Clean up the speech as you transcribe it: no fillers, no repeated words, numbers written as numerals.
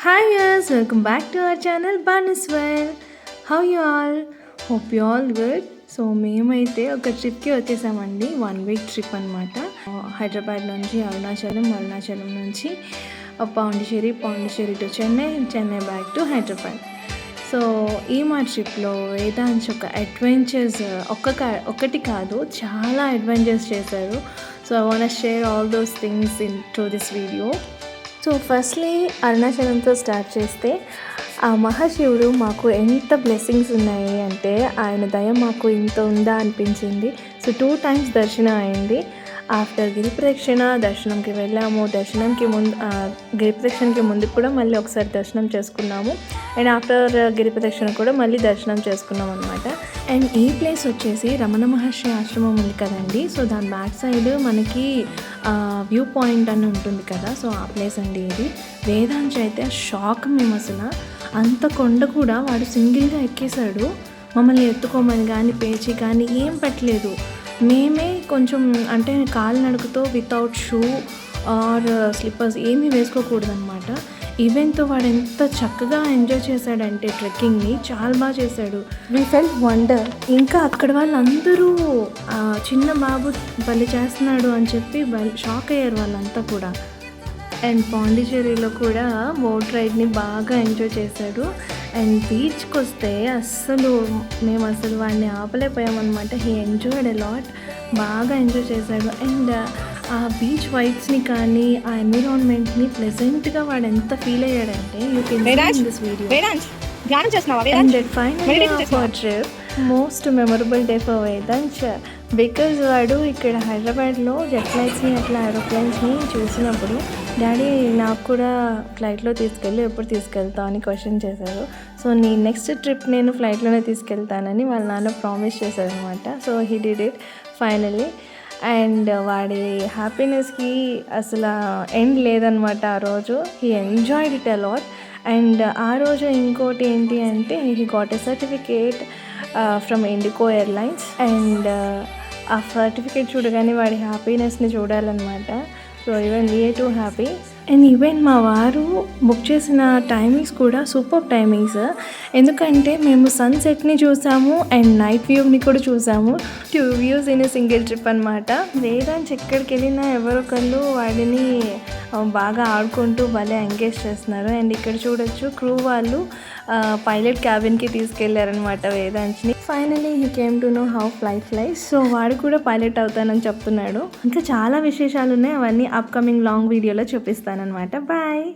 Hi viewers, welcome back to our channel Banuswell. How you all? Hope you all good. So మేమైతే ఒక ట్రిప్కి వచ్చేసామండి. 1 week trip అనమాట. హైదరాబాద్ నుంచి అరుణాచలం నుంచి Pondicherry to Chennai back to Hyderabad. So ఈ మా ట్రిప్లో వేదాంశ్ ఒక అడ్వెంచర్స్ ఒకటి కాదు చాలా అడ్వెంచర్స్ చేశారు. So I want share all those things in through this video. So firstly అరుణాచలంతో స్టార్ట్ చేస్తే ఆ మహాశివుడు మాకు ఎంత బ్లెస్సింగ్స్ ఉన్నాయి అంటే ఆయన దయ మాకు ఇంత ఉందా అనిపించింది. సో 2 times దర్శనం అయింది. ఆఫ్టర్ గిరిప్రదక్షిణ దర్శనంకి వెళ్ళాము. గిరిప్రదక్షిణకి ముందు కూడా మళ్ళీ ఒకసారి దర్శనం చేసుకున్నాము. అండ్ ఆఫ్టర్ గిరిప్రదక్షిణ కూడా మళ్ళీ దర్శనం చేసుకున్నాం అనమాట. అండ్ ఈ ప్లేస్ వచ్చేసి రమణ మహర్షి ఆశ్రమం ఉంది కదండి. సో దాని బ్యాక్ సైడ్ మనకి వ్యూ పాయింట్ అని ఉంటుంది కదా. సో ఆ ప్లేస్ అండి ఇది. వేదాంశ్ అయితే షాక్. మేము అసలు అంత కొండ కూడా వాడు సింగిల్గా ఎక్కేశాడు. మమ్మల్ని ఎత్తుకోమని కానీ పేచి కానీ ఏం పెట్టలేదు. మేమే కొంచెం అంటే కాలు నడుకుతో వితౌట్ షూ ఆర్ స్లిప్పర్స్ ఏమీ వేసుకోకూడదు అనమాట. ఈవెంట్తో వాడు ఎంత చక్కగా ఎంజాయ్ చేశాడంటే ట్రెక్కింగ్ని చాలా బాగా చేశాడు. We felt wonder. ఇంకా అక్కడ వాళ్ళందరూ చిన్న బాబు భలే చేస్తున్నాడు అని చెప్పి షాక్ అయ్యారు వాళ్ళంతా కూడా. అండ్ పాండిచేరిలో కూడా బోట్ రైడ్ని బాగా ఎంజాయ్ చేశాడు. అండ్ బీచ్కి వస్తే మేము అసలు వాడిని ఆపలేకపోయామన్నమాట. He enjoyed a lot. బాగా ఎంజాయ్ చేశాడు. అండ్ ఆ బీచ్ వైబ్స్ని కానీ ఆ ఎన్విరాన్మెంట్ని ప్లెజెంట్గా వాడు ఎంత ఫీల్ అయ్యాడంటే you can see in this video. And finally our trip most memorable day for Vedansh because వాడు ఇక్కడ హైదరాబాద్లో జెట్ ఫ్లైట్స్ని అట్లా ఏరోప్లేన్స్ని చూసినప్పుడు డాడీ నాకు కూడా ఫ్లైట్లో ఎప్పుడు తీసుకెళ్తావు అని క్వశ్చన్ చేశారు. సో నీ నెక్స్ట్ ట్రిప్ నేను ఫ్లైట్లోనే తీసుకెళ్తానని వాళ్ళ నాన్న ప్రామిస్ చేశారనమాట. So he did it finally. And వాడి హ్యాపీనెస్కి అసలు ఎండ్ లేదనమాట ఆ రోజు. He enjoyed it a lot. And ఆ రోజు ఇంకోటి ఏంటి అంటే he got a certificate from IndiGo Airlines. And ఆ సర్టిఫికేట్ చూడగానే వాడి హ్యాపీనెస్ని చూడాలన్నమాట. So even we are too happy. And even మా వారు బుక్ చేసిన టైమింగ్స్ కూడా సూపర్ టైమింగ్స్. ఎందుకంటే మేము సన్సెట్ని చూసాము అండ్ నైట్ వ్యూని కూడా చూసాము. 2 వ్యూస్ ఇన్ సింగిల్ ట్రిప్ అనమాట. వేదాంశ్ ఎక్కడికి వెళ్ళినా ఎవరొకళ్ళు వాడిని బాగా ఆడుకుంటూ భలే ఎంగేజ్ చేస్తున్నారు. అండ్ ఇక్కడ చూడొచ్చు క్రూ వాళ్ళు పైలట్ క్యాబిన్కి తీసుకెళ్లారనమాట వేదాంశ్ని. Finally he came to know how flight flies. So వాడు కూడా పైలట్ అవుతానని చెప్తున్నాడు. ఇంకా చాలా విశేషాలు ఉన్నాయి. అవన్నీ అప్కమింగ్ లాంగ్ వీడియోలో చూపిస్తానన్నమాట. బాయ్.